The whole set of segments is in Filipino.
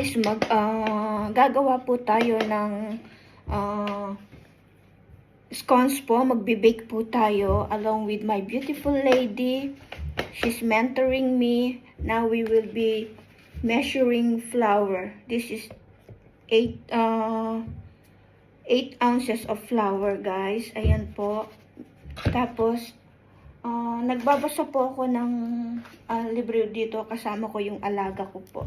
guys, gagawa po tayo ng scones po. Magbe-bake po tayo along with my beautiful lady. She's mentoring me. Now we will be measuring flour. This is 8 ounces of flour, guys. Ayan po. Tapos, nagbabasa po ako ng libro dito. Kasama ko yung alaga ko po.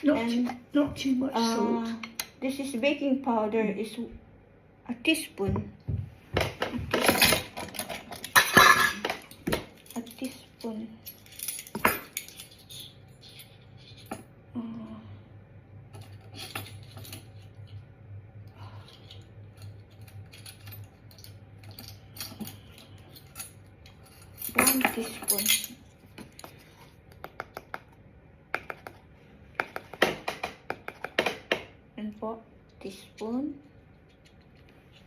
Not too much salt. This is baking powder is a teaspoon. A teaspoon. One teaspoon. And po, teaspoon.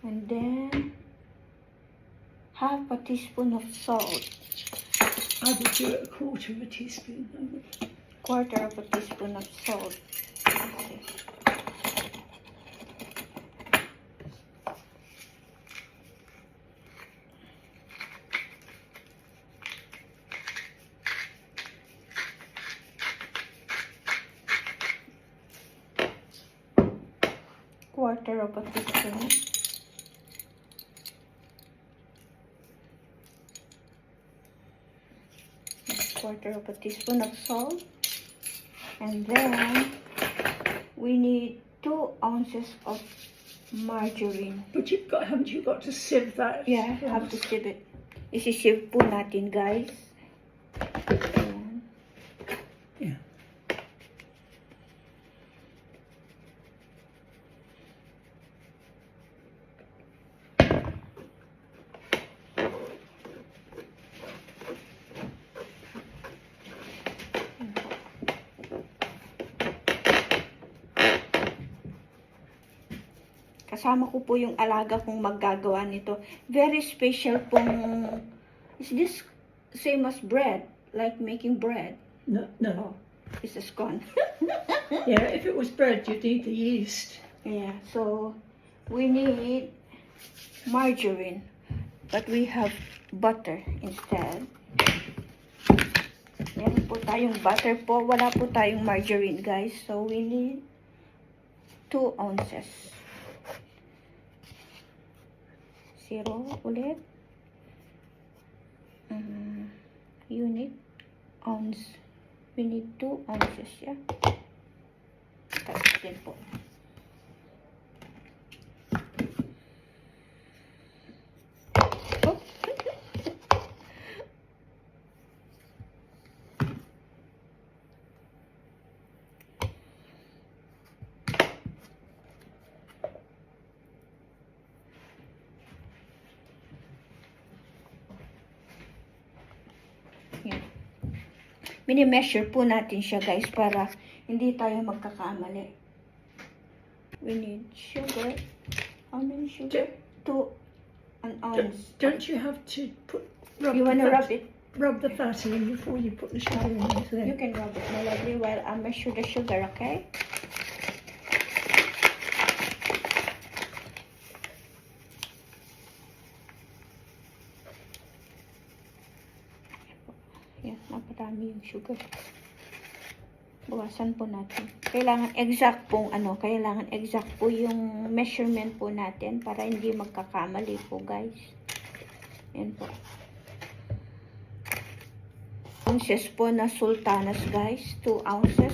And then half a teaspoon of salt. I would do it a quarter of a teaspoon. Quarter of a teaspoon of salt. Okay. Quarter of a teaspoon. Quarter of a teaspoon of salt. And then we need 2 ounces of margarine. But haven't you got to sieve that? Yeah, I have to sieve it. Isi-sieve po natin, guys. Ayan. Yeah. Kasama ko po yung alaga kong maggagawa nito. Very special pong... Is this same as bread? Like making bread? No. Oh, it's a scone. Yeah, if it was bread, you'd need the yeast. Yeah, so we need margarine. But we have butter instead. Meron po tayong butter po. Wala po tayong margarine, guys. So we need 2 ounces. 0 ulit. Unit. Ounce. We need 2 ounces, yeah. Tapos din po. Oh. Mini-measure po natin siya, guys, para hindi tayo magkakamali. We need sugar. How many sugar? 2 ounce. Don't you have to rub You wanna rub it? Rub the fat in before you put the sugar in there. You can rub it, my lovely, while I measure the sugar, okay? Yan, napadami yung sugar. Bawasan po natin. Kailangan exact po yung measurement po natin para hindi magkakamali po, guys. Yan po. Ounces po na sultanas, guys. 2 ounces.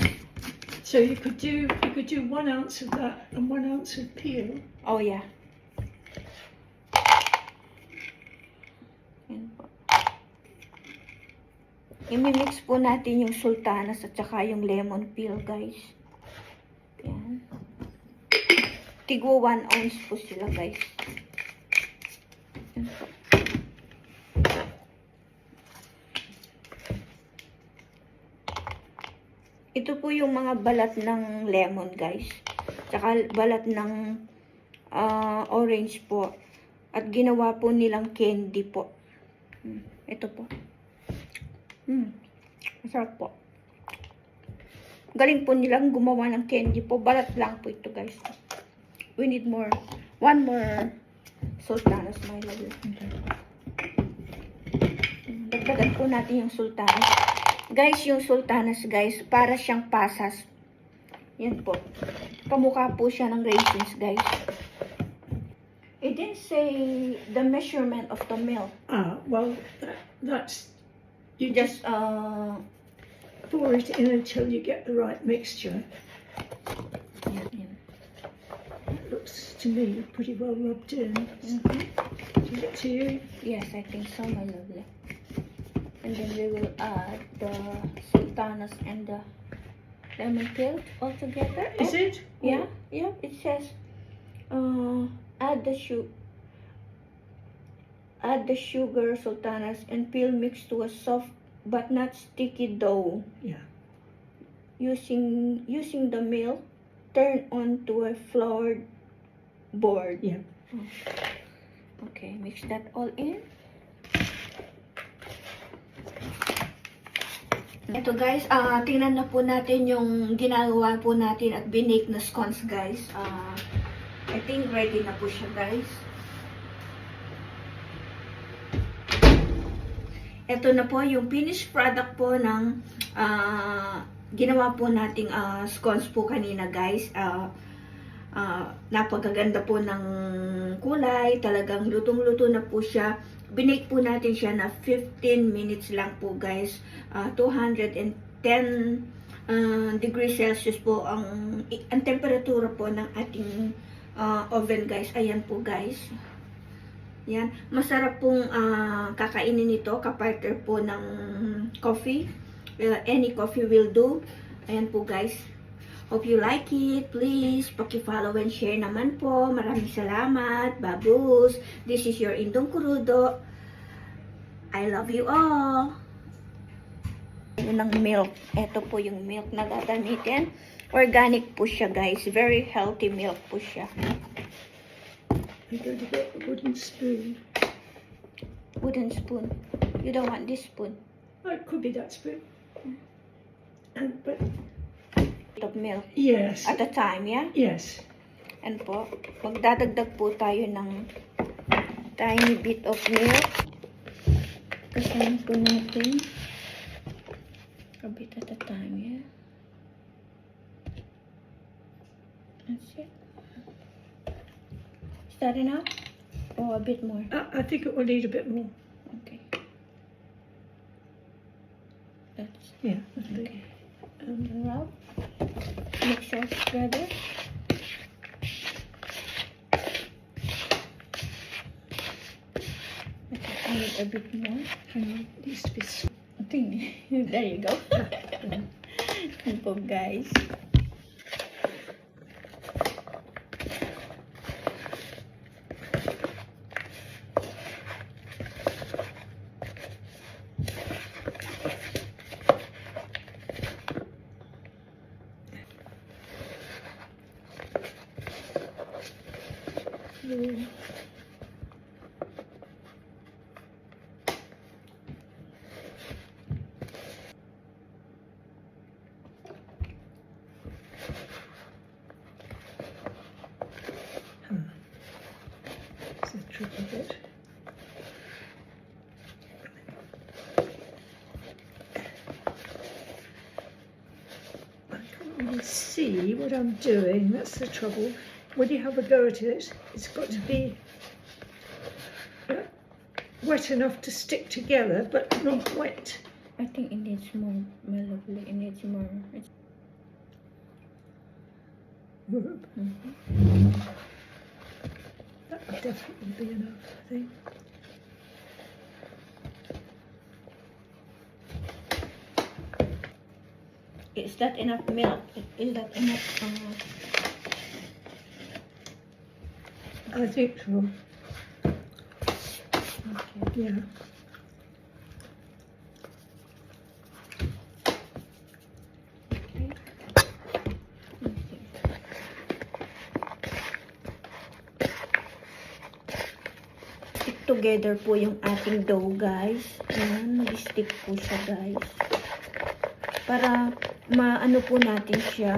So you could do 1 ounce of that and 1 ounce of peel. Oh yeah. Yan po. I-mix po natin yung sultanas at saka yung lemon peel, guys. Yan. Tigwa 1 ounce po sila, guys. Yan po. Ito po yung mga balat ng lemon, guys. Tsaka balat ng orange po. At ginawa po nilang candy po. Ito po. Masarap po. Galing po nilang gumawa ng candy po. Balat lang po ito, guys. We need more. One more sultanas, my lovely. Dagdagan po natin yung sultanas. Guys, yung sultanas, guys, para siyang pasas. Yan po. Kamukha po siya ng raisins, guys. It didn't say the measurement of the milk. Well, that's... You Just, pour it in until you get the right mixture. yan. It looks to me pretty well rubbed in. Is it to you? Yes, I think so, my lovely. And then we will add the sultanas and the lemon peel all together. Is it? Yeah, yeah. It says, add the sugar, sultanas, and peel mixed to a soft but not sticky dough. Yeah. Using the milk, turn onto a floured board. Yeah. Okay, mix that all in. Ito guys, tingnan na po natin yung ginagawa po natin at binake na scones guys. I think ready na po siya guys. Ito na po yung finished product po ng ginawa po nating scones po kanina guys. Napakaganda po ng kulay, talagang lutong-luto na po siya. Binake po natin siya na 15 minutes lang po guys. 210 degrees Celsius po ang temperatura po ng ating oven guys. Ayan po guys. Yan. Masarap pong kakainin ito kapartner po ng coffee. Any coffee will do. Ayan po guys. Hope you like it. Please, paki-follow and share naman po. Maraming salamat. Babus. This is your Indong Crudo. I love you all. Yun ang milk. Ito po yung milk na gagamitin. Organic po siya guys. Very healthy milk po siya. I'm going to get a wooden spoon. Wooden spoon. You don't want this spoon. Oh, it could be that spoon. But Of milk yes. at a time, yeah? Yes. And po, magdadagdag po tayo ng tiny bit of milk. Kasama po natin a bit at a time, yeah? That's it. Is that enough? Or a bit more? I think it will need a bit more. Okay. That's Yeah. I think. okay. And rub. Mix all together. Okay, I need a bit more. Hang on. It needs to be. I think, there you go. Yan po guys. It's a tricky bit. I can't really see what I'm doing. That's the trouble. When you have a go at it, it's got to be wet enough to stick together, but not wet. I think it needs more, my lovely. It needs more. That would definitely be enough, I think. Is that enough milk? Is that enough? I think so. Okay. Yeah. Stick together po yung ating dough, guys. Ayan, mag-stick po siya, guys. Para ano po natin siya,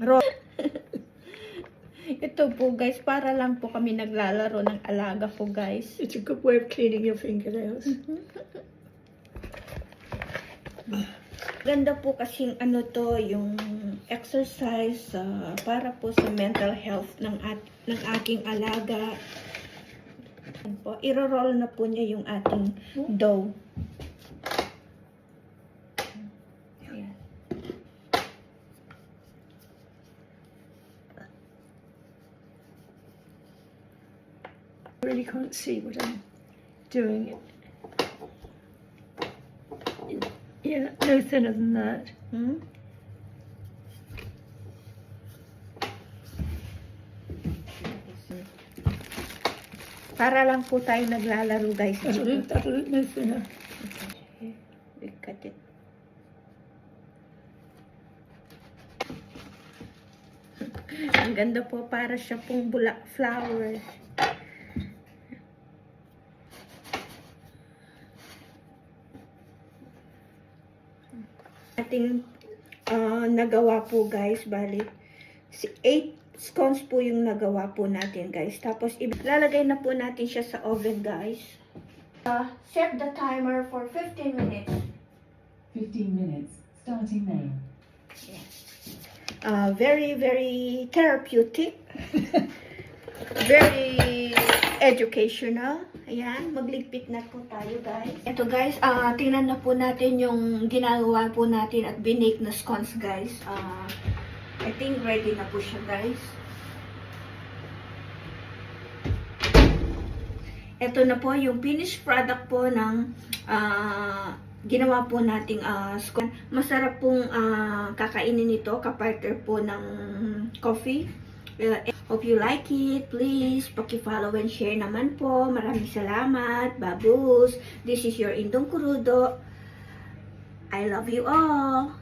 raw. Ito po guys, para lang po kami naglalaro ng alaga ko guys. It's a good way of cleaning your fingernails. Ganda po kasing ano to, yung exercise para po sa mental health ng aking alaga. Yan po, iro-roll na po niya yung ating dough. Ayan. I really can't see what I'm doing. Yeah, no thinner than that. Hmm? Para lang po tayo naglalaro guys. That'll look no thinner. Okay. We cut it. Ang ganda po, para siya pong bulak flowers. Ating nagawa po guys, bali 8 scones po yung nagawa po natin guys. Tapos ilalagay na po natin siya sa oven guys. Set the timer for 15 minutes. 15 minutes, starting now. Very, very therapeutic. Very educational. Ayan, magligpit na po tayo guys. Ito guys, tingnan na po natin yung ginagawa po natin at binake na scones guys. I think ready na po siya guys. Ito na po yung finished product po ng ginawa po nating scone. Masarap pong kakainin ito kapartner po ng coffee. Hope you like it. Please, paki-follow and share naman po. Maraming salamat. Babus. This is your Indong Kurudo. I love you all.